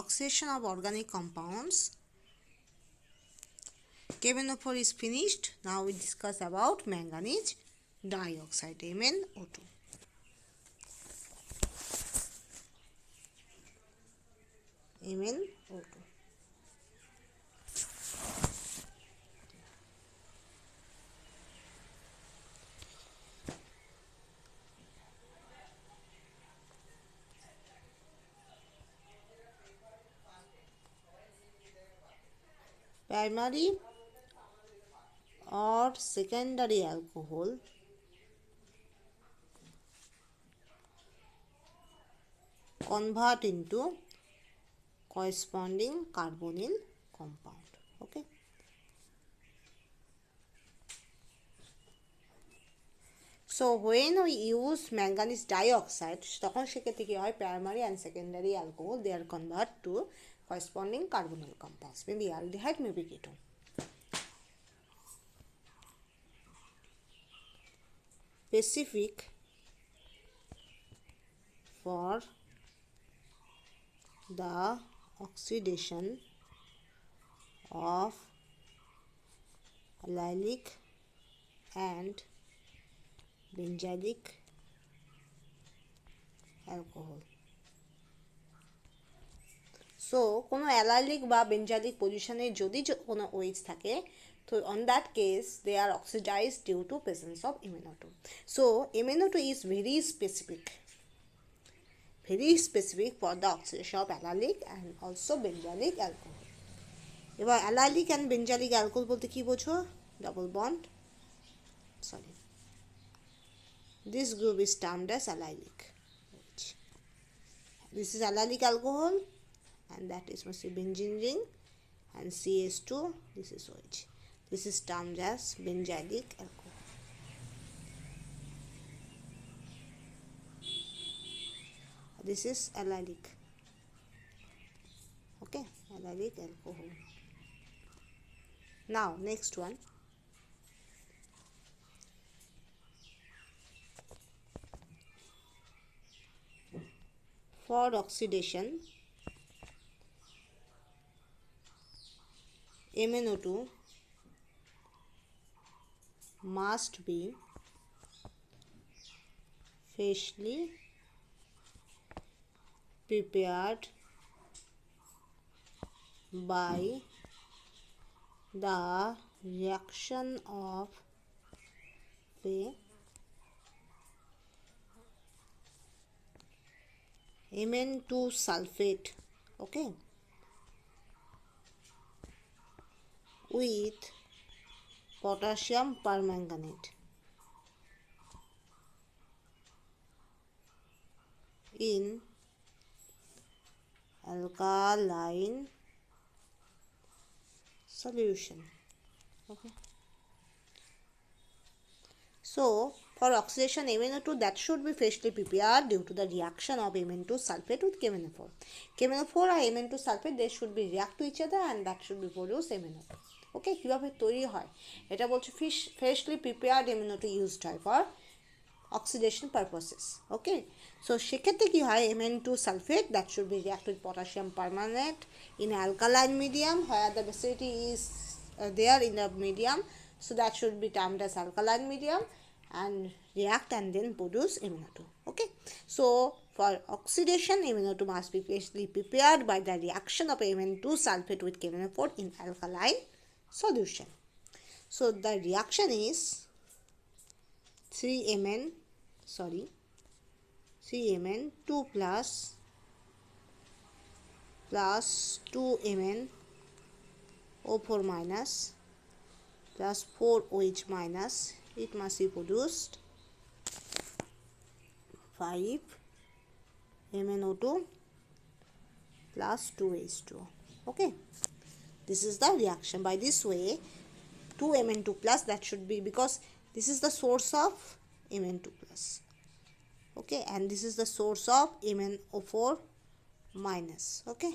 oxidation of organic compounds. KMnO4 is finished. Now we discuss about manganese dioxide, MnO2. MnO2. Primary or secondary alcohol convert into corresponding carbonyl compound. Okay. So when we use manganese dioxide, তখন সেক্ষেত্রে কি হয়, primary and secondary alcohol they are convert to corresponding carbonyl compounds, maybe aldehyde, maybe ketone. Specific for the oxidation of allylic and benzylic alcohol. So কোনো allylic বা বেঞ্জালিক পজিশনে যদি কোনো OH থাকে, তো on that case they are oxidized due to presence of MnO2. So MnO2 is very specific for the oxidation of allylic and also benzylic alcohol. এবার allylic and benzylic alcohol বলতে কি বোঝো? Double bond. Sorry. This group is termed as allylic. This is allylic alcohol, and that is must be benzene ring, and CH2. This is OH. This is termed as benzylic alcohol. This is allylic. Okay, allylic alcohol. Now next one. For oxidation, MnO2 must be freshly prepared by the reaction of a Mn2 sulfate, okay, with potassium permanganate in alkaline solution. Okay. So for oxidation MnO2, that should be freshly prepared due to the reaction of Mn2 sulfate with KMnO4. KMnO4 and Mn2 sulfate, they should be react to each other and that should be produce MnO2. Okay, কিভাবে তৈরি হয় এটা বলছে, freshly prepared MnO2 used হয় for oxidation purposes. Okay, so সেক্ষেত্রে কি হয়, Mn2 sulfate that should be react with potassium permanganate in alkaline medium where the basicity is there in the medium, so that should be termed as alkaline medium, and react and then produce MnO2. Okay, so for oxidation MnO2 must be freshly prepared by the reaction of Mn2 sulfate with KMnO4 in alkaline solution. So the reaction is 3Mn2 plus 2Mn O4 minus plus 4OH minus, it must be produced 5MnO2 plus 2H2. Okay, this is the reaction. By this way 2Mn2 plus, that should be, because this is the source of Mn2 plus, okay, and this is the source of MnO4 minus, okay,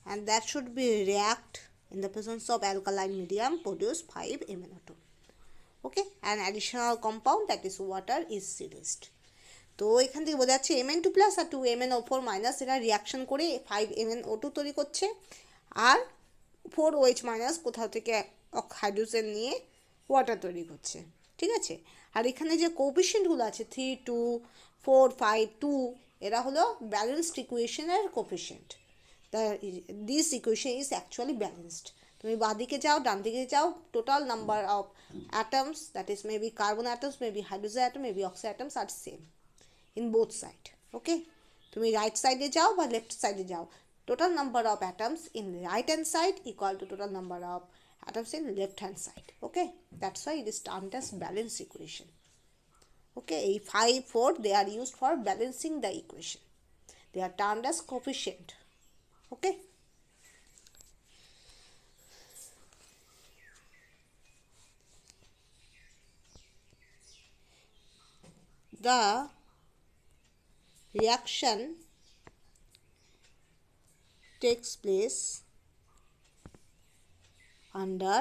and that should be react in the presence of alkaline medium, produce 5MnO2. Okay, an additional compound, that is water, is released. তো এখান থেকে বোঝা যাচ্ছে Mn2 plus আর 2MnO4 minus এরা reaction করে 5MnO2 তৈরি করছে, আর 4OH minus কোথাও থেকে হাইড্রোজেন নিয়ে ওয়াটার তৈরি করছে, ঠিক আছে। আর এখানে যে কোএফিসিয়েন্টগুলো আছে 3, 2, 4, 5, 2 এরা হলো ব্যালেন্সড ইকুয়েশনের coefficient. This equation is actually balanced. তুমি বাঁদিকে যাও ডান দিকে যাও, total number of atoms, that is maybe carbon atoms, maybe hydrogen atom, maybe oxygen atoms are same in both side. Okay, তুমি right side এ যাও বা left side এ যাও, total number of atoms in right hand side equal to total number of atoms in left hand side. Okay, that's why it is termed as balance equation. Okay, 5, 4 they are used for balancing the equation. They are termed as coefficient. Okay, the reaction takes place under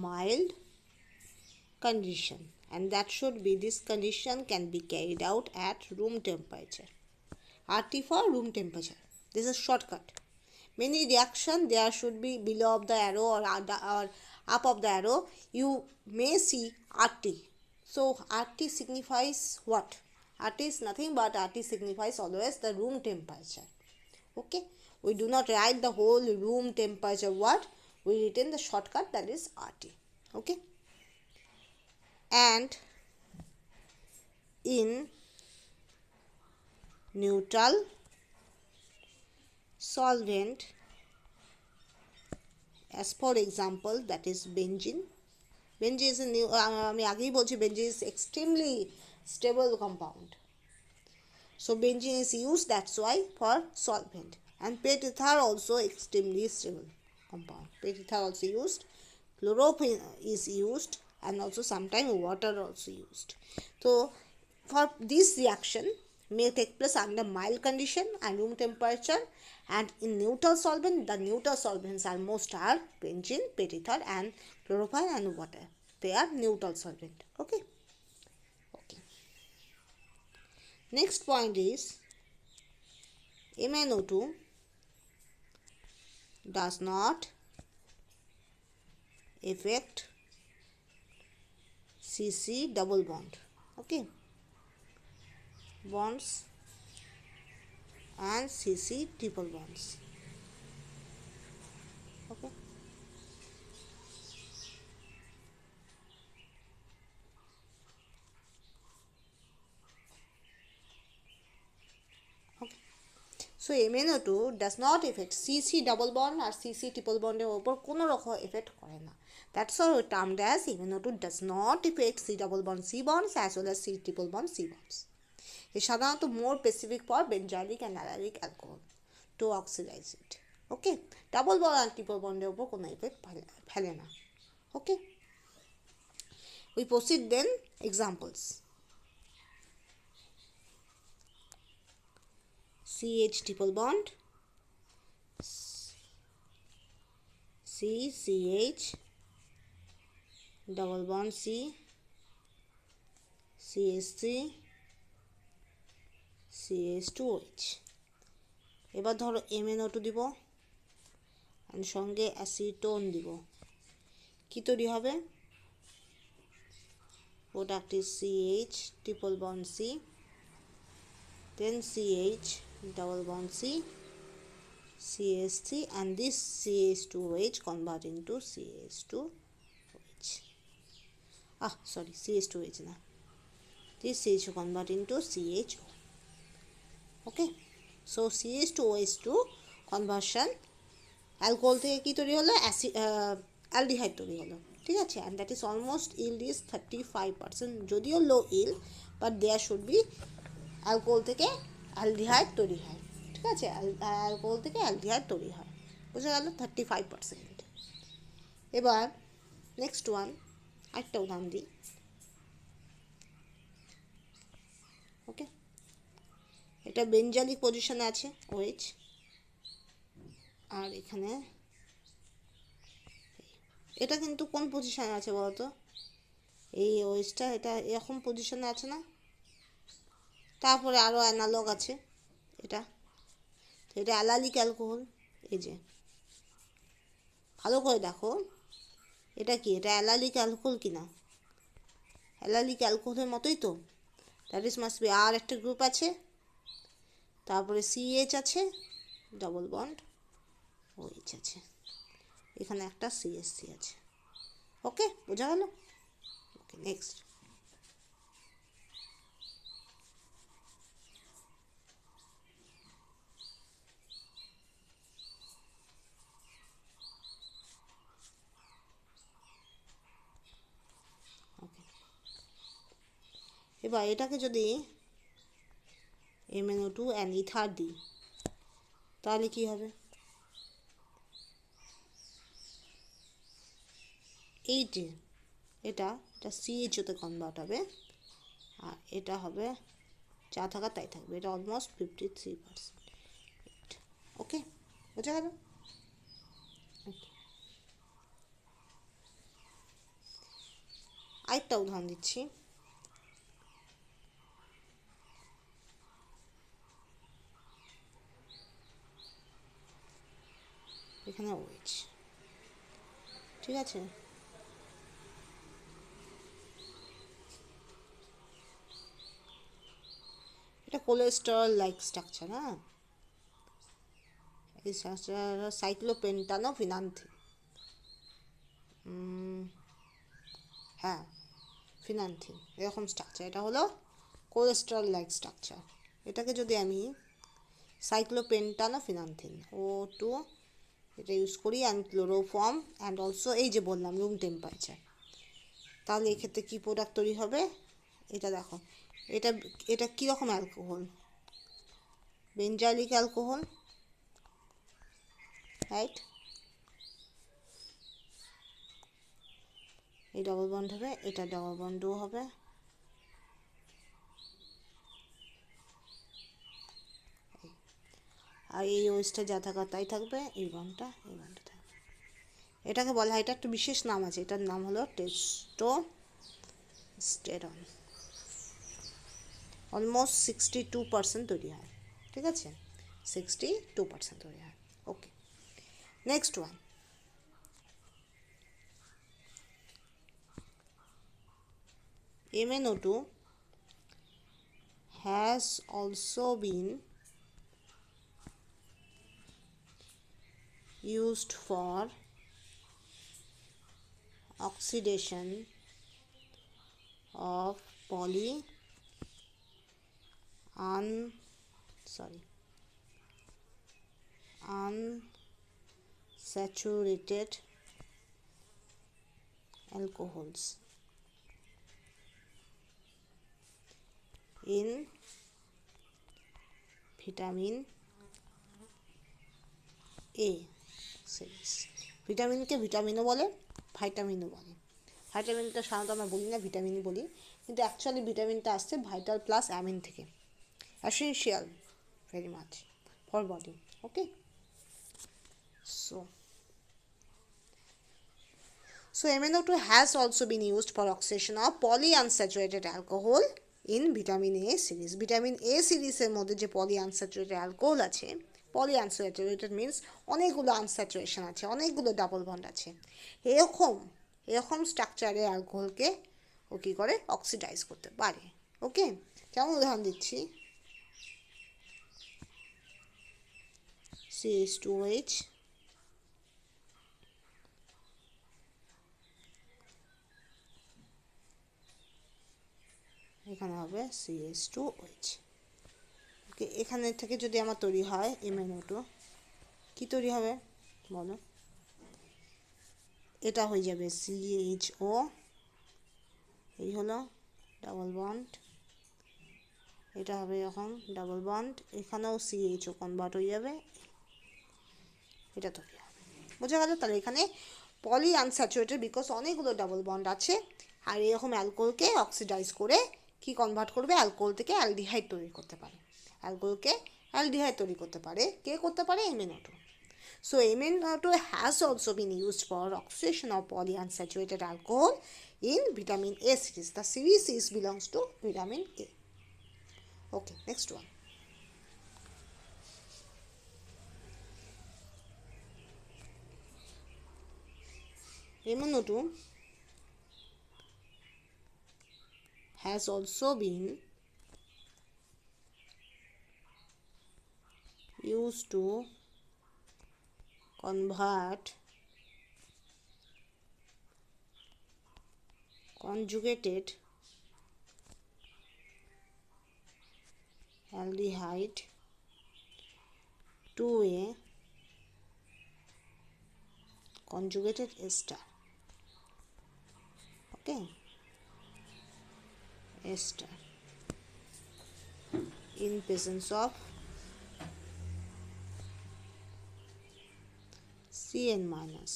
mild condition, and that should be, this condition can be carried out at room temperature. RT for room temperature. This is shortcut. Many reaction there should be below of the arrow or up of the arrow. You may see RT. So RT signifies what? RT is nothing but RT signifies always the room temperature. Okay, we do not write the whole room temperature word, we written the shortcut, that is RT. Okay, and in neutral solvent, as for example, that is benzene. Benzene is a new, আমি আগেই বলছি benzene is extremely stable compound. So benzene is used, that's why, for solvent. And pet ether also extremely stable compound. Pet ether also used, chloroquine is used, and also sometimes water also used. So for this reaction may take place under mild condition and room temperature, and in neutral solvent, the neutral solvents are most are benzene, pet ether, and chloroquine and water. They are neutral solvent. Okay. Next point is MnO2 does not affect CC double bond. Okay, bonds and CC triple bonds. Okay, so MnO2 does not affect CC double bond or CC triple bond এর উপর কোনো রকম effect করে না. That's why we termed as MnO2 does not affect C double bond C bonds as well as C triple bond C bonds. It সাধারণত more specific for benzylic and allylic alcohol to oxidize it. Okay, double bond and triple bond এর উপর কোনো effect ফেলে না. Okay, we proceed then examples. CH triple bond, CH double bond C, CH3, CH2OH. এবার ধরো MnO2 দিব আর সঙ্গে acetone দিব, কি তৈরি হবে? Product is CH triple bond C, then CH double bond C, CH3, and this CH2OH convert into CH2OH. Sorry, CH2OH na. This CH convert into CHO. Okay, so CH2OH to conversion alcohol থেকে কি তৈরি হলো? aldehyde তৈরি হলো, ঠিক আছে, and that is almost yield is 35%, যদিও low yield, but there should be alcohol থেকে aldehyde তৈরি হয়, ঠিক আছে, alcohol থেকে aldehyde তৈরি হয়, বুঝা গেল, 35%. এবার নেক্সট ওয়ান, আরেকটা উদাহরণ দিই। ওকে, এটা বেঞ্জালিক পজিশনে আছে OH, আর এখানে এটা কিন্তু কোন পজিশনে আছে বলতো? এই ওয়েজটা এটা এরকম পজিশনে আছে না, তারপরে আরও অ্যানালগ আছে এটা, তো এটা অ্যালালিক অ্যালকোহল। এই যে ভালো করে দেখো এটা কি, এটা অ্যালালিক অ্যালকোহল কিনা, অ্যালালিক অ্যালকোহলের মতোই তো, দ্যাট ইজ মাস্ট বি আর একটা গ্রুপ আছে, তারপরে সিএইচ আছে ডবল বন্ড, ওইচ আছে, এখানে একটা সিএসসি আছে। ওকে, বোঝা গেল? ওকে, নেক্সট। ওকে, এবার এটাকে যদি MnO2 অ্যান্ড ইথার দিই তাহলে কি হবে, এই যে এটা এটা সিএইচওতে কনভার্ট হবে, আর এটা হবে যা থাকা তাই থাকবে, এটা অলমোস্ট 53%। ওকে, বোঝা গেল? আরেকটা উদাহরণ দিচ্ছি। এখানে ওয়েজ, ঠিক আছে, এটা কোলেস্টেরল লাইক স্ট্রাকচার। হ্যাঁ, এই স্ট্রাকচার সাইক্লোপেন্টানোফিনান্থিন, হ্যাঁ ফিনান্থিন, এরকম স্ট্রাকচার, এটা হলো কোলেস্টেরল লাইক স্ট্রাকচার। এটাকে যদি আমি সাইক্লোপেন্টানোফিনান্থিন O2 এটা ইউজ করি অ্যান্ড ক্লোরোফর্ম অ্যান্ড অলসো এই যে বললাম রুম টেম্পারেচার, তাহলে এক্ষেত্রে কী প্রোডাক্ট তৈরি হবে, এটা দেখো, এটা এটা কীরকম অ্যালকোহল, বেঞ্জাইলিক অ্যালকোহল, রাইট? এই ডবল বন্ড হবে, এটা ডবল বন্ডও হবে, আর এই ওয়েজটা যা থাকার তাই থাকবে, এই বন্ডটা থাকবে। এটাকে বলা হয়, এটা একটা বিশেষ নাম আছে, এটার নাম হলো টেস্টোস্টেরন। অলমোস্ট 62% তৈরি হয়, ঠিক আছে, 62% তৈরি হয়। Okay, next one. MnO2 has also been used for oxidation of unsaturated alcohols in vitamin A series. ভিটামিনকে ভিটামিনও বলে, ভাইটামিনও বলে। ভাইটামিনটা সাধারণত আমরা বলি না, ভিটামিনই বলি, কিন্তু অ্যাকচুয়ালি ভিটামিনটা আসছে ভাইটাল প্লাস অ্যামিন থেকে, essential very much for body. Okay, so MnO2 has also been used for oxidation of polyunsaturated alcohol in vitamin A series. vitamin A series এর মধ্যে যে polyunsaturated alcohol আছে, polyunsaturated means অনেকগুলো unsaturation আছে, অনেকগুলো double bond আছে, এরকম স্ট্রাকচারের অ্যালকোহলকে ও কী করে, অক্সিডাইজ করতে পারে। ওকে, যেমন উদাহরণ দিচ্ছি, CH2H, এখানে হবে CH2OH। ওকে, এখানে থেকে যদি আমার তৈরি হয় MnO2, কী তৈরি হবে বলো, এটা হয়ে যাবে CHO, এই হলো ডাবল বন্ড, এটা হবে এখন ডাবল বন্ড, এখানেও CHO কনভার্ট হয়ে যাবে, এটা তৈরি হবে। বোঝা গেল? তাহলে এখানে পলি আনস্যাচুরেটেড বিকজ অনেকগুলো ডাবল বন্ড আছে, আর এরকম অ্যালকোহলকে অক্সিডাইজ করে কি কনভার্ট করবে, অ্যালকোহল থেকে অ্যালডিহাইড তৈরি করতে পারে, অ্যালকোহলকে অ্যালডিহাইড তৈরি করতে পারে, কে করতে পারে, MnO2। So MnO2 has also been used for oxidation of polyunsaturated alcohol in vitamin A series. The series is belongs to vitamin A. Okay, next one. MnO2 has also been used to convert conjugated aldehyde to a conjugated ester. Okay, ester in presence of CN minus.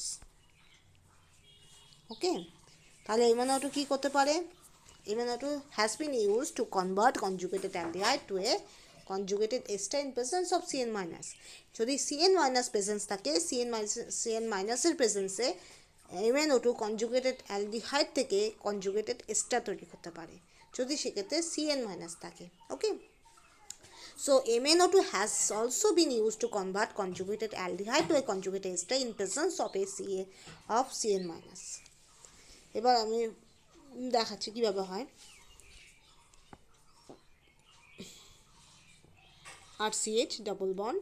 Okay, তাহলে MnO2 কি করতে পারে? MnO2 has been used to convert conjugated aldehyde to a conjugated ester in presence of CN minus. যদি CN minus presence থাকে, CN minus এর প্রেজেন্সে MnO2 conjugated aldehyde থেকে conjugated ester তৈরি করতে পারে, যদি সেক্ষেত্রে CN minus থাকে। ওকে, so MnO2 has also been used to convert conjugated aldehyde to a conjugated ester in presence of CN minus. এবার আমি দেখাচ্ছি কিভাবে হয়। RCH double bond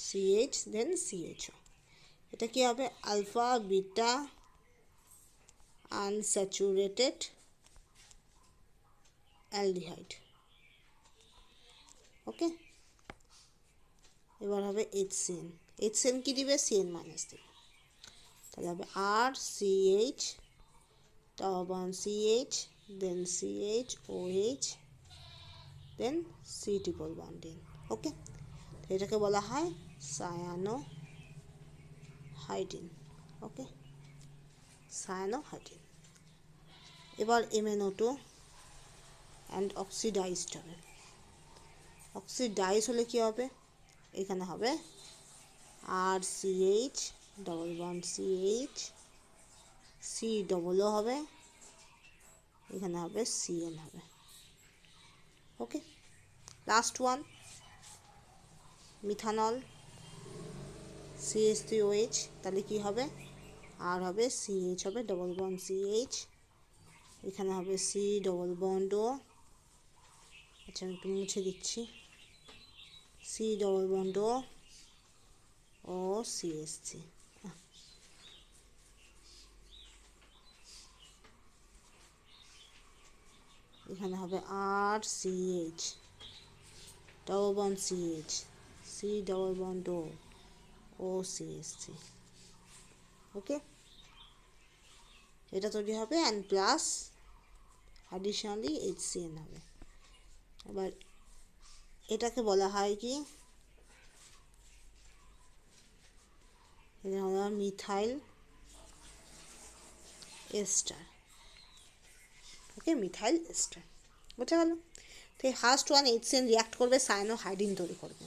CH then CHO, এটা কি হবে? Alpha beta unsaturated aldehyde. Okay, এবার হবে HCN কি দিবে? CN মাইনাস দিবে, তাহলে হবে RCH double bond CH then CHOH then C triple bond N. ওকে, এটাকে বলা হয় সায়ানোহাইডিন। ওকে, সায়ানোহাইডিন। এবার MnO2 অ্যান্ড অক্সিডাইজড হবে। অক্সিডাইজ হলে কি হবে? এখানে হবে RCH double bond CH, C double O হবে, এখানে হবে CN হবে। ওকে, লাস্ট ওয়ান মিথানল CH3OH, তাহলে কি হবে? আর হবে CH হবে ডবল বন্ড CH, এখানে হবে C ডবল বন্ড O। আচ্ছা, আমি একটু মুছে দিচ্ছি। C double bond O CH3, এখানে হবে RCH double bond CH, C double bond O CH3। ওকে, এটা তৈরি হবে অ্যান্ড প্লাস অ্যাডিশনালি HCN হবে। এবার এটাকে বলা হয় কি? এটা হলো মিথাইল এস্টার। ওকে, মিথাইল এস্টার, বুঝা গেল? তো এই ফার্স্ট ওয়ান HCN রিয়াক্ট করবে, সায়ানোহাইডিন তৈরি করবে।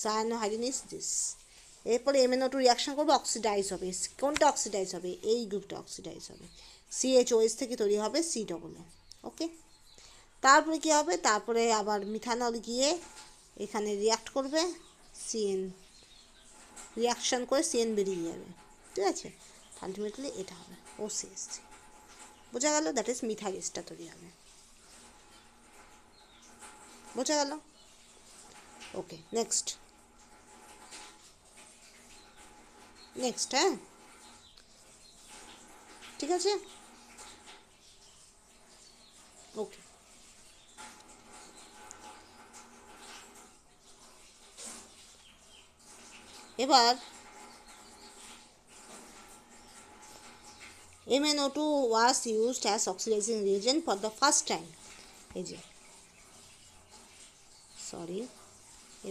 সায়ানোহাইডিন ইজ দিস। এরপরে MnO2 রিয়াকশন করবে, অক্সিডাইজ হবে। কোনটা অক্সিডাইজ হবে? এই গ্রুপটা অক্সিডাইজ হবে। CHOH থেকে তৈরি হবে C ডবল O। ওকে, তারপরে কি হবে? তারপরে আবার মিথানল গিয়ে এখানে রিয়াক্ট করবে, CN রিয়াকশন করে CN বেরিয়ে যাবে। ঠিক আছে, আলটিমেটলি এটা হবে OCH3। বোঝা গেল? দ্যাট ইজ মিথাইল এস্টার তৈরি হবে। বোঝা গেল? ওকে, নেক্সট। হ্যাঁ, ঠিক আছে। ওকে, এবার MnO2 was used as oxidizing reagent for the first time. এই যে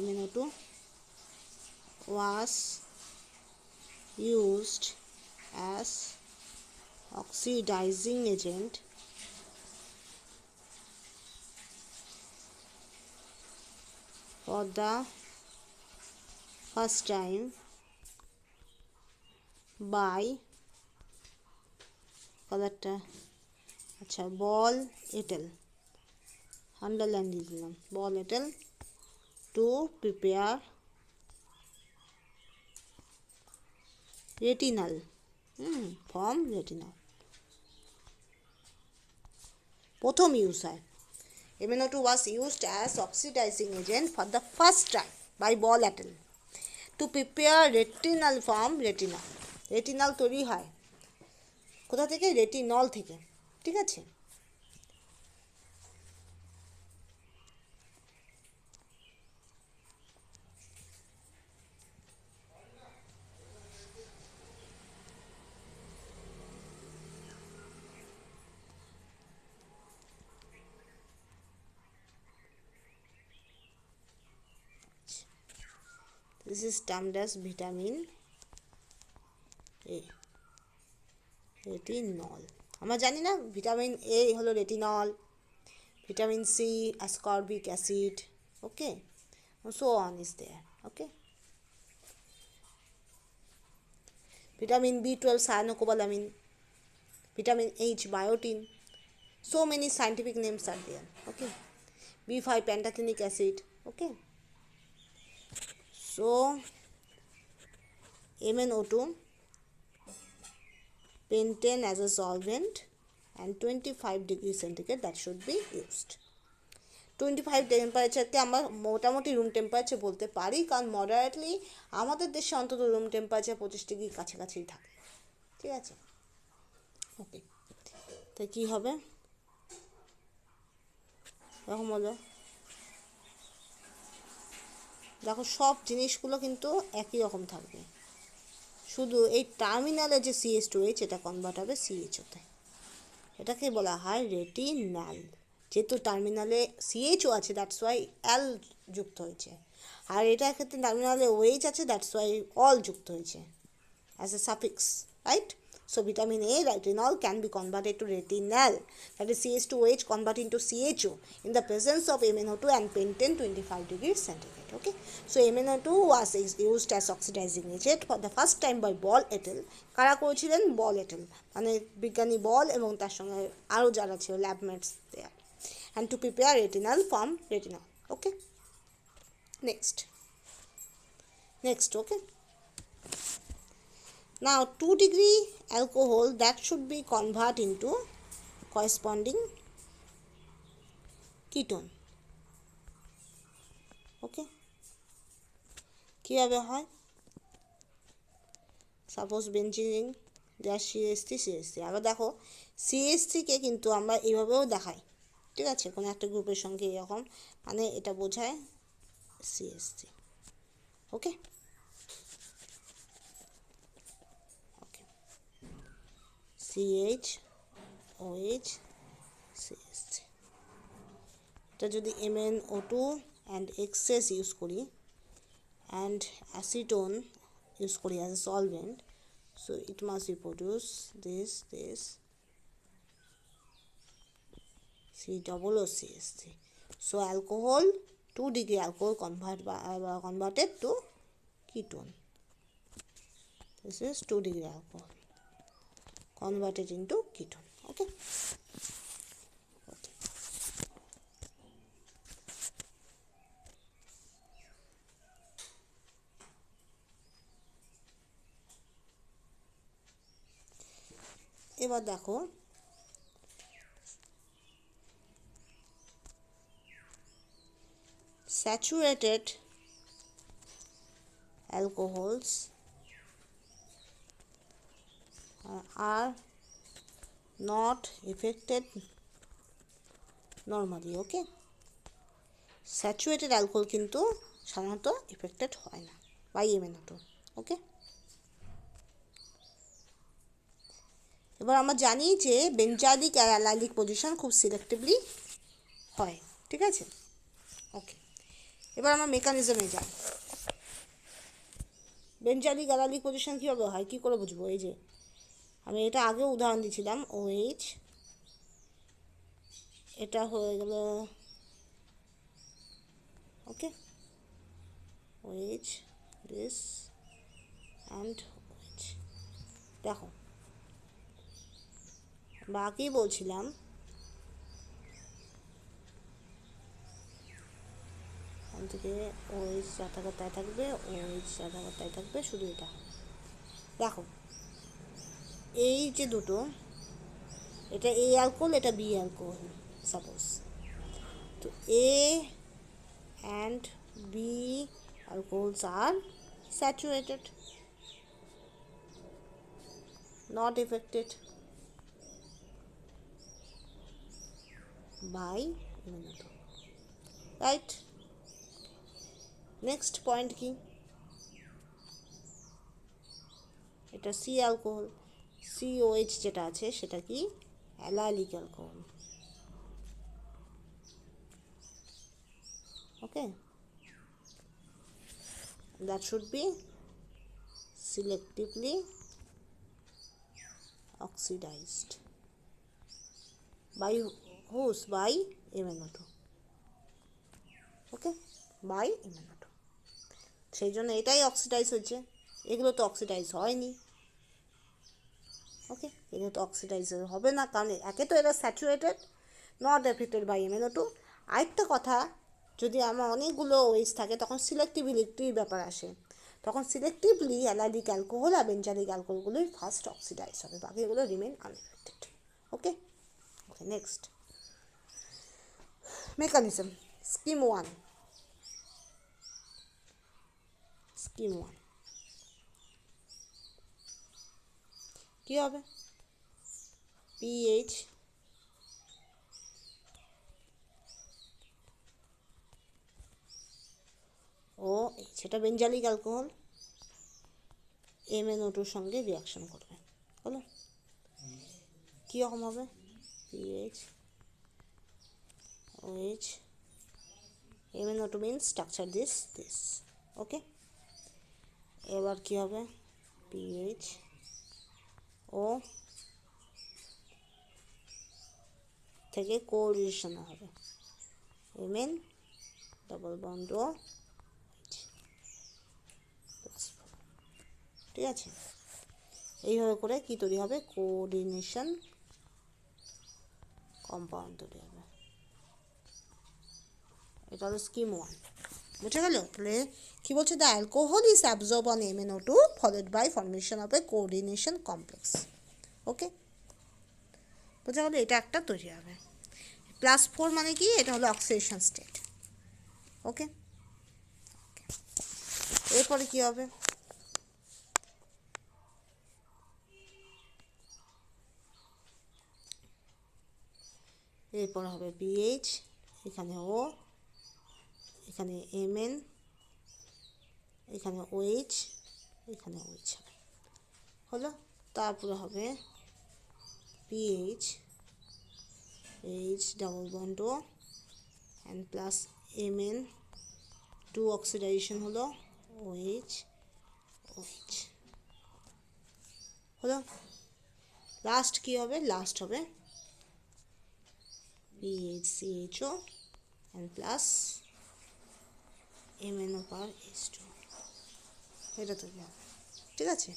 MnO2 was used as oxidizing agent for the first time by colorটা আচ্ছা, বল এটেল, আন্ডারলাইন দিয়ে দিলাম, বল এটেল to prepare retinal form retinal. প্রথম ইউজ হয়। MnO2 was used as oxidizing agent for the first time by Ball et al. to prepare retinal from retina. Retinal তৈরি হয় কোথা থেকে? রেটিনল থেকে, ঠিক আছে। This is termed as vitamin A, retinol. আমরা জানি না ভিটামিন এ হলো retinol, vitamin C ascorbic acid, okay, so on is there, okay. Vitamin B12 cyanocobalamin, vitamin H biotin, so many scientific names are there, okay. B5 pantothenic acid, okay. So MnO2 pentane as a solvent and 25 degrees centigrade that should be used. 25 টেম্পারেচারকে আমরা মোটামুটি room temperature বলতে পারি, কারণ moderately আমাদের দেশে অন্তত room temperature 25 ডিগ্রির কাছাকাছিই থাকে, ঠিক আছে। ওকে, তাই কী হবে এরকম হলো, দেখো সব জিনিসগুলো কিন্তু একই রকম থাকবে, শুধু এই টার্মিনালে যে CH2H এটা কনভার্ট হবে CHOতে, এটাকে বলা হয় রেটিনাল। যেহেতু টার্মিনালে CHO আছে দ্যাটস ওয়াই L যুক্ত হয়েছে, আর এটার ক্ষেত্রে টার্মিনালে OH আছে দ্যাটস ওয়াই অল যুক্ত হয়েছে as a suffix, right. So vitamin A retinol can be converted to retinal, that is CH2OH converted into CHO in the presence of MnO2 and pentane 25 degrees centigrade, okay. So MnO2 was used as oxidizing agent for the first time by Ball et al. কারা করেছিলেন? বল et al, মানে বিজ্ঞানী বল এবং তার সঙ্গে আরও যারা ছিল ল্যাবমেটস দেয়ার, and to prepare retinal from retinol, okay. Next, okay. Now 2 degree alcohol that should be convert into corresponding ketone, okay. কীভাবে হয়? সাপোজ বেঞ্জিন যা CH3 আবার দেখো CH3কে কিন্তু আমরা এইভাবেও দেখাই, ঠিক আছে, কোনো একটা গ্রুপের সঙ্গে এরকম, মানে এটা বোঝায় CH3, ওকে। CHOH CH3, এটা যদি MnO2 and excess ইউজ করি and acetone use kori as a solvent, so it must be produce this COOCH3. So alcohol 2 degree alcohol converted to ketone. This is 2 degree alcohol converted into ketone, okay. এবার দেখো saturated alcohols are not affected normally, okay. Saturated alcohol কিন্তু সাধারণত affected হয় না by MnO2, ওকে। এবার আমরা জানি যে বেঞ্জালিক আর অ্যালাইলিক পজিশন খুব সিলেক্টিভলি হয়, ঠিক আছে, ওকে। এবার আমরা মেকানিজমে যাই। বেঞ্জালিক অ্যালাইলিক পজিশন কীভাবে হয়, কী করে বুঝবো? এই যে আমি এটা আগেও উদাহরণ দিয়েছিলাম, OH, এটা হয়ে গেল, ওকে, OH this and OH। দেখো বাকি বলছিলাম এখান থেকে OH যা থাকার তাই থাকবে, OH যা থাকার তাই থাকবে, শুধু এটা দেখো এই যে দুটো, এটা A অ্যালকোহল, এটা B অ্যালকোহল সাপোজ, তো A and B alcohols are saturated, not affected by MnO2, right? Next point কি, এটা C alcohol, COH যেটা আছে সেটা কি allylic alcohol, okay, that should be selectively oxidized by whose, by MnO2, okay, by MnO2, সেই জন্য এটাই oxidise হয়েছে, এগুলো তো অক্সিডাইজ হয়নি, ওকে, এগুলো তো অক্সিডাইজ হবে না, কারণ একে তো এরা saturated, not affected by MnO2। আরেকটা কথা, যদি আমার অনেকগুলো ওয়েজ থাকে তখন সিলেক্টিভিলিটির ব্যাপার আসে, তখন সিলেক্টিভলি অ্যালাইলিক অ্যালকোহল আর বেঞ্জালিক অ্যালকোহলগুলোই ফার্স্ট অক্সিডাইজ হবে, বাকিগুলো রিমেন আনএফেক্টেড, ওকে। ওকে, নেক্সট মেকানিজম, স্কিম 1, স্কিম 1 কী হবে, পিএইচ ও সেটা বেঞ্জালিক অ্যালকোহল MnO2 সঙ্গে রিয়াকশন করবে, হলো কীরকম হবে, pH OH MnO2 means structure this, ওকে, এবার কী হবে, পিএইচ ও থেকে কোরিলেশন হবে Mn ডবল বন্ড ও ঠিক আছে, এইভাবে করে কি তৈরি হবে, কোঅর্ডিনেশন কম্পাউন্ড তৈরি হবে, এটা হলো স্কিম 1, বুঝে গেল? তাহলে কী বলছে, the alcohol is absorb on MnO2 followed by formation of a coordination complex, okay, বুঝে গেল? এটা একটা তৈরি হবে, +4 মানে কি, এটা হলো অক্সিডেশন স্টেট, ওকে। এরপরে কি হবে, এরপর হবে পিএইচ, এখানে ও, এখানে Mn, এখানে OH, এখানে OH হবে, হলো, তারপরে হবে PH H double bond O and plus Mn, 2 oxidation হলো OH, হলো, লাস্ট কি হবে, লাস্ট হবে PHCHO and plus MnO per H2, এটা তৈরি হবে, ঠিক আছে,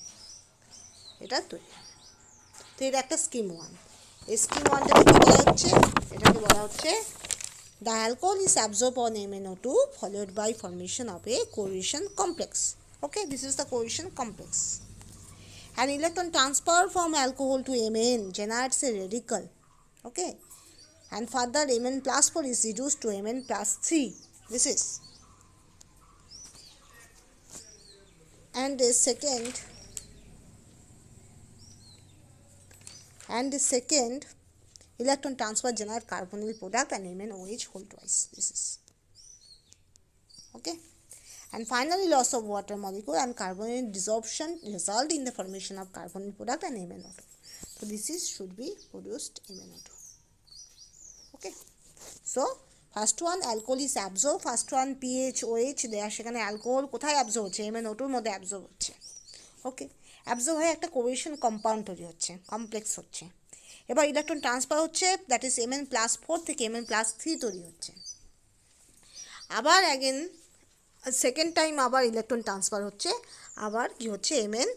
এটা তৈরি হবে, তো এটা একটা স্কিম 1, এই স্কিম 1টাকে কী বলা হচ্ছে, এটাকে বলা হচ্ছে the alcohol is absorbed on MnO2 followed by formation of a cohesion complex, okay, this is the cohesion complex. An electron transfer from alcohol to Mn generates a radical, okay, and further Mn plus 4 is reduced to Mn plus 3, this is, and the second electron transfer generate carbonyl product and MnOH whole twice, this is, okay, and finally loss of water molecule and carbonyl desorption result in the formation of carbonyl product and MnO2, so this is should be produced MnO2, okay. So first one alcohol is absorbed, first one pH OH দেয়া, সেখানে alcohol কোথায় absorb হচ্ছে, MnO2 এর মধ্যে absorb হচ্ছে, ওকে, absorb হয়ে একটা cohesion compound তৈরি হচ্ছে, কমপ্লেক্স হচ্ছে, এবার ইলেকট্রন ট্রান্সফার হচ্ছে, দ্যাট ইজ Mn প্লাস 4 থেকে Mn প্লাস 3 তৈরি হচ্ছে, আবার অ্যাগেন সেকেন্ড টাইম আবার ইলেকট্রন ট্রান্সফার হচ্ছে, আবার কি হচ্ছে, Mn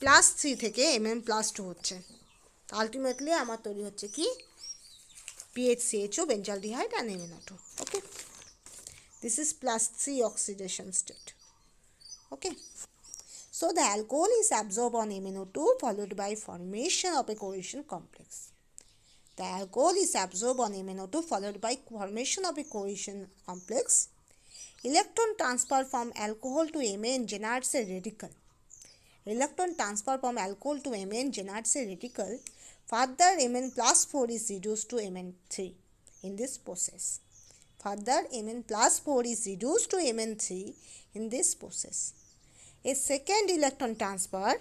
প্লাস 3 থেকে Mn প্লাস 2 হচ্ছে, আলটিমেটলি আমার তৈরি হচ্ছে কি, PHCHO বেঞ্জালডিহাইড আর MnO2, okay. This is plus 3 oxidation state. Okay. So the alcohol is absorbed on MnO2 followed by formation of a cohesion complex. The alcohol is absorbed on MnO2 followed by formation of a cohesion complex. Electron transfer from alcohol to Mn generates a radical. Electron transfer from alcohol to Mn generates a radical. Further, Mn plus 4 is reduced to Mn3 in this process. Further, Mn plus 4 is reduced to Mn3 in this process. A second electron transfer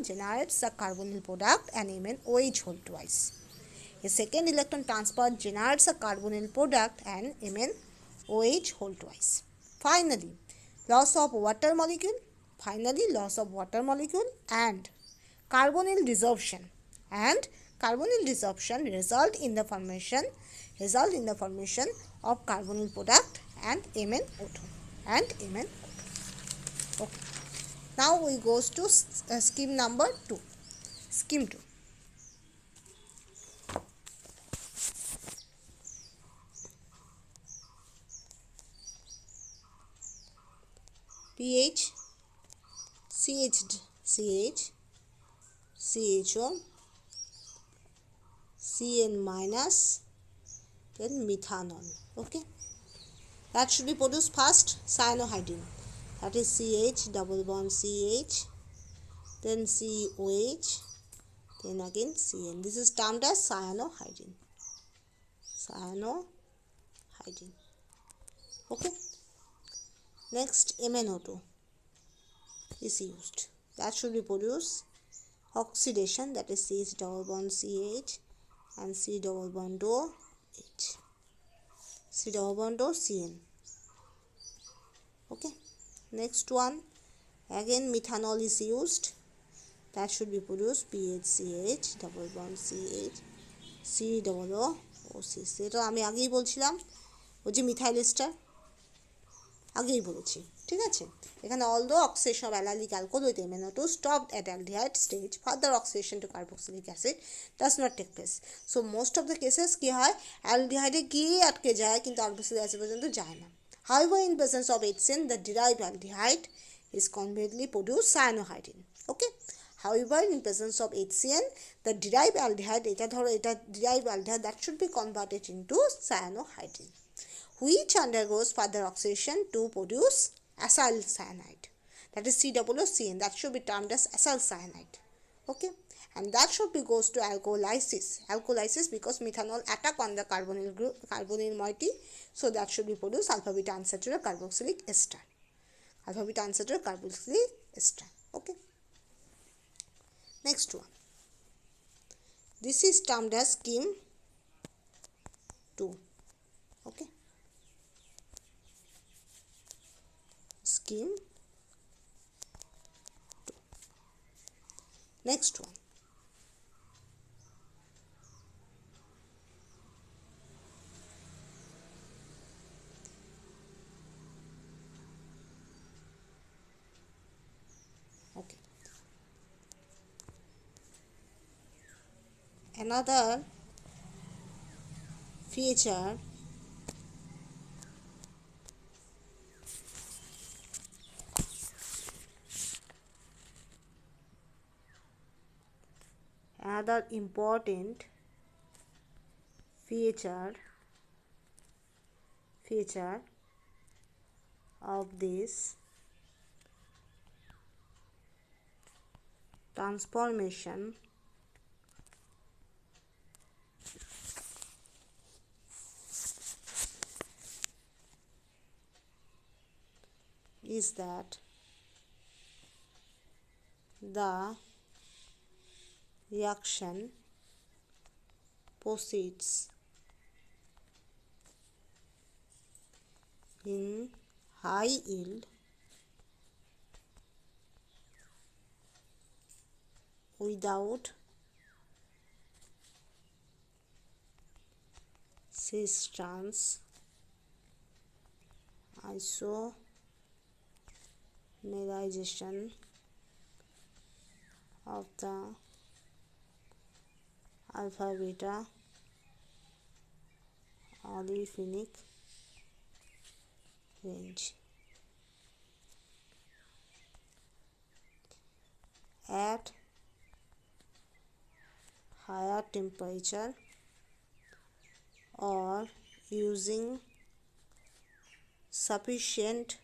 generates a carbonyl product and MnOH whole twice. A second electron transfer generates a carbonyl product and MnOH whole twice. Finally, loss of water molecule and carbonyl desorption result in the formation of carbonyl product and MnO2. Okay. Now we goes to scheme number 2. Scheme 2. pH, CHO, Cn minus, then methanol. Okay. That should be produced first, cyanohydrin. That is CH, double bond CH, then COH, then again Cn. This is termed as cyanohydrin. Okay. Next, MnO2 is used. That should be produced oxidation, that is CH double bond CH and C double bond O H. C double bond O Cn. Okay. Next one, again methanol is used. That should be produced PHCH double bond CH C double O OC. এটা আমি আগেই বলছিলাম, ওই যে methyl ester আগেই বলেছি, ঠিক আছে। এখানে although oxidation of allylic alcohol with MnO2 stopped at aldehyde stage, further oxidation to carboxylic acid does not take place. So most of the cases কি হয়, aldehyde গিয়ে আটকে যায় কিন্তু carboxylic acid পর্যন্ত যায় না। However, in presence of HCN, the derived aldehyde is conveniently produced cyanohydrin. Okay. However, in presence of HCN, the derived aldehyde, derived aldehyde that should be converted into cyanohydrin, which undergoes further oxidation to produce acyl cyanide. That is COOCN. That should be termed as acyl cyanide. Okay. And that should be goes to alcoholysis. Because methanol attack on the carbonyl moiety. So that should be produced alpha beta unsaturated carboxylic ester. Okay. Next one. This is termed as scheme 2. Okay. Scheme 2. Next one. Okay. Another feature another important feature of this transformation is that the reaction proceeds in high yield without cis trans isomerization of the alpha beta olefinic range. At higher temperature or using sufficient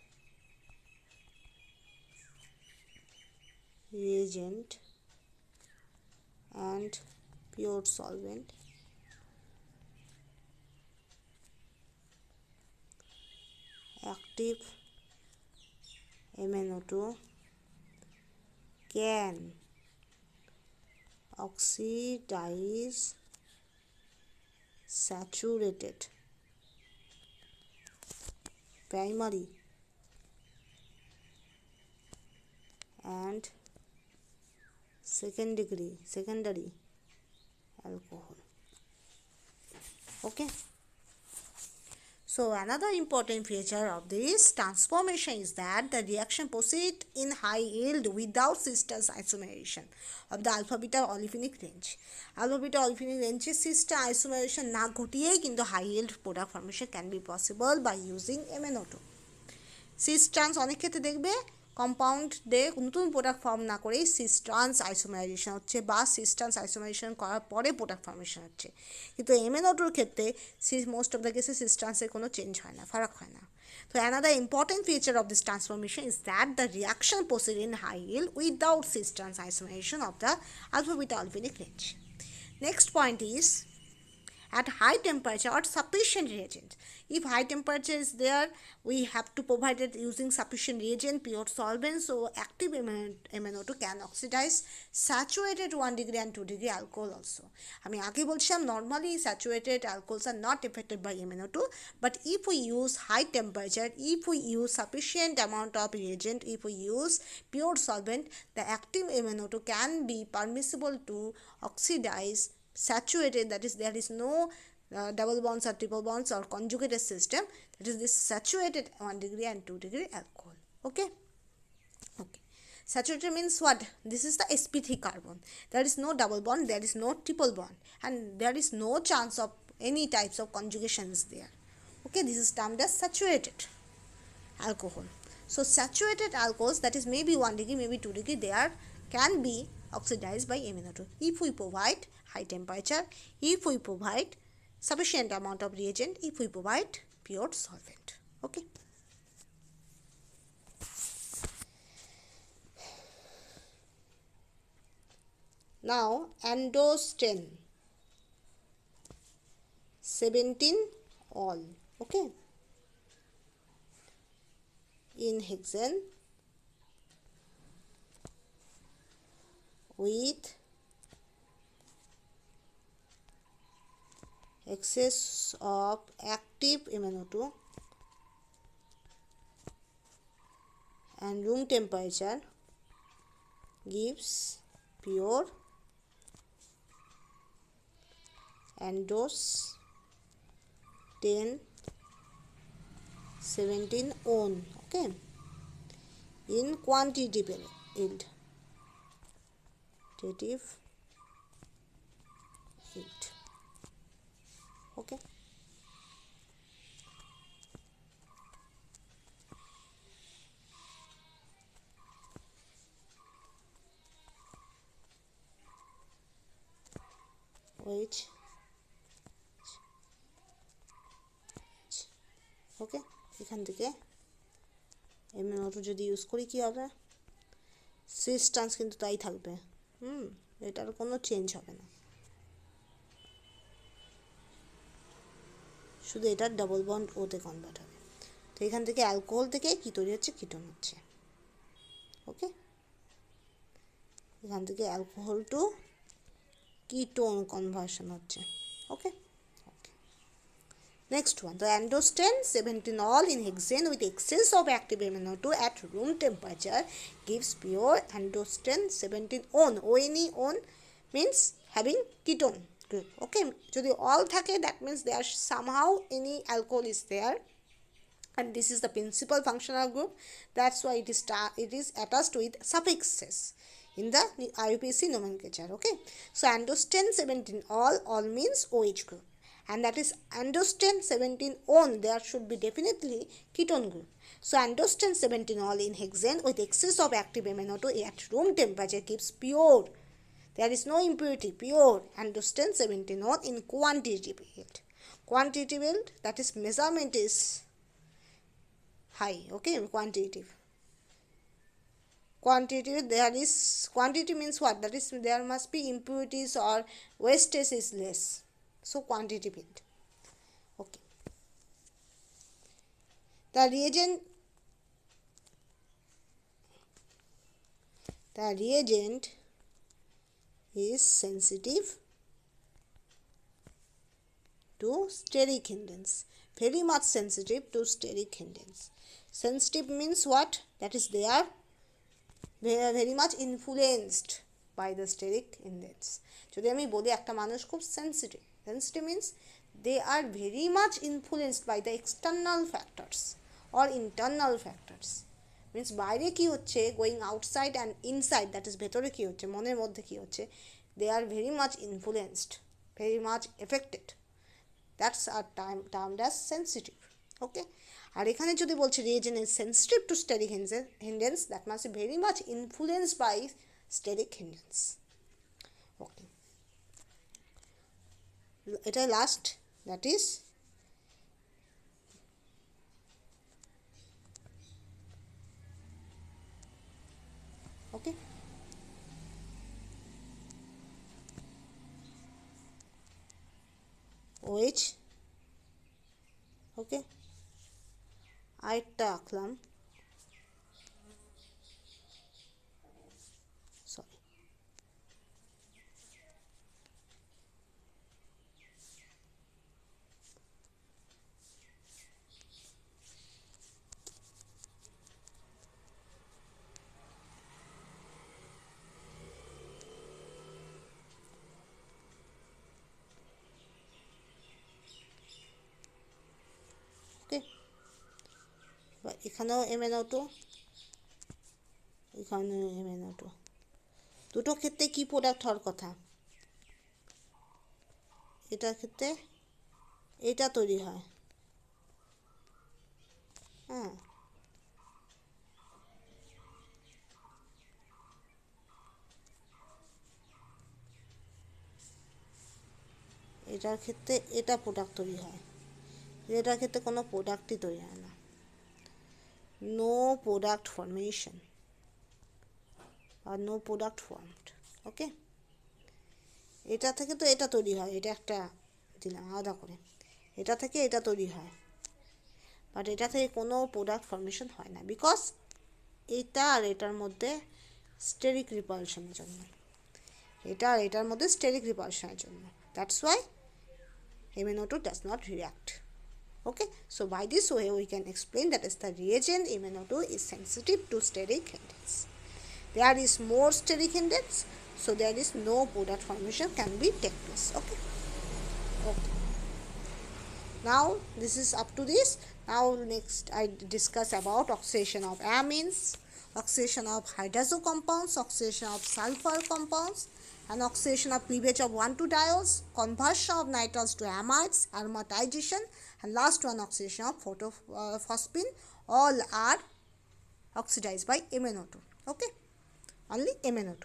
reagent and pure solvent, active MnO2 can oxidize saturated primary and secondary alcohol. Okay. So another important feature of this transformation is that the reaction proceeds in high yield without cis-trans isomerization of the alpha-beta olefinic range. Alpha-beta olefinic range cis-trans isomerization না ঘটিয়েই কিন্তু high yield product formation can be possible by using MnO2. cis-trans অনেক ক্ষেত্রে দেখবে compound দিয়ে নতুন product form না করেই cis-trans আইসোমারাইজেশন হচ্ছে বা cis-trans আইসোমারাইজেশন করার পরে প্রোডাক্ট ফর্মেশন হচ্ছে, কিন্তু MnO2 ক্ষেত্রে মোস্ট অফ দ্য কেসে cis-transের কোনো চেঞ্জ হয় না, ফারাক হয় না। So another important feature of this transformation is that the reaction proceeds in high yield without cis-trans isomerization of the alpha-beta olefinic range. Next point is at high temperature or sufficient reagent. If high temperature is there, we have to provide it using sufficient reagent, pure solvent, so active MnO2 can oxidize saturated 1 degree and 2 degree alcohol also. আমি আগে বলছিলাম normally saturated alcohols are not affected by MnO2, but if we use high temperature, if we use sufficient amount of reagent, if we use pure solvent, the active MnO2 can be permissible to oxidize saturated, that is there is no double bonds or triple bonds or conjugated system, that is this saturated 1 degree and 2 degree alcohol. Okay. Saturated means what? This is the sp3 carbon, there is no double bond, there is no triple bond, and there is no chance of any types of conjugations there. Okay, this is termed as saturated alcohol. So saturated alcohols, that is maybe 1 degree, maybe 2 degree, they are can be oxidized by MnO2 if we provide high temperature, if we provide sufficient amount of reagent, if we provide pure solvent. Okay. Now androsten 17 all. Okay. In hexane with excess of active MnO2 and room temperature gives pure androsten 17 own. Okay, in quantitative yield. Okay. Wait. Okay, এখান থেকে MnO2 যদি use করি কি হবে, cis-trans কিন্তু তাই থাকবে, এটার কোনো চেঞ্জ হবে না, শুধু এটা ডাবল বন্ড ওতে কনভার্ট হবে। তো এখান থেকে অ্যালকোহল থেকে কি তৈরি হচ্ছে, কিটোন হচ্ছে। ওকে, এখান থেকে অ্যালকোহল টু কিটোন কনভার্সন হচ্ছে। ওকে, next one, the androsten 17 all in hexane with excess of active MnO2 at room temperature gives pure androsten 17 on. ONE on means having ketone group. Okay, যদি all থাকে that means there somehow any alcohol is there, and this is the principal functional group, that's why it is attached with suffixes in the IUPAC nomenclature. Okay, so androsten 17 all means OH group, and that is androsten 17-one, there should be definitely ketone group. So androsten 17-ol in hexane with excess of active MnO2 at room temperature keeps pure. There is no impurity, pure androsten 17-ol in quantitative yield. Quantitative yield, that is measurement is high, okay, quantitative. Quantitative, there is, quantity means what? That is, there must be impurities or wastage is less. So quantitative yield. Okay. The reagent is sensitive to steric hindrance. Very much sensitive to steric hindrance. Sensitive means what? That is, they are very much influenced by the steric hindrance. যদি আমি বলি একটা মানুষ খুব sensitive, sensitive means they are very much influenced by the external factors or internal factors. Means বাইরে কি হচ্ছে, going outside and inside, that is ভেতরে কি হচ্ছে, মনের মধ্যে কি হচ্ছে, they are very much influenced, very much affected. That's our termed as sensitive. Okay. আর এখানে যদি বলছে reagent is sensitive to steric hindrance, that must be very much influenced by steric hindrance. Okay. এটা last, that is okay. OH, okay, আরেকটা আঁকলাম, sorry, ওকে। এখানেও MnO2, এখানেও MnO2, দুটো ক্ষেত্রে কি প্রোডাক্ট হওয়ার কথা, এটার ক্ষেত্রে এটা তৈরি হয়, হ্যাঁ, এটার ক্ষেত্রে এটা প্রোডাক্ট তৈরি হয়, এটার ক্ষেত্রে কোনো প্রোডাক্টই তৈরি হয় না, নো প্রোডাক্ট ফর্মেশন আর নো প্রোডাক্ট ফর্মড। ওকে, এটা থেকে তো এটা তৈরি হয়, এটা একটা দিলাম আলাদা করে, এটা থেকে এটা তৈরি হয়, বাট এটা থেকে কোনো প্রোডাক্ট ফর্মেশন হয় না, বিকজ এটা আর এটার মধ্যে স্টেরিক রিপালশনের জন্য, এটা আর এটার মধ্যে স্টেরিক রিপালশনের জন্য, that's why MnO2 does not react. Okay, so by this way we can explain that is the reagent MnO2 is sensitive to steric hindrance. There is more steric hindrance, so there is no product formation can be take place. Okay. Okay. Now this is up to this. Now next I discuss about oxidation of amines, oxidation of hydrazine compounds, oxidation of sulfur compounds, and oxidation of cleavage of 1,2-diols, conversion of nitriles to amides, aromatization, and last one oxidation of phosphophosphine. All are oxidized by MnO2. Okay, only MnO2.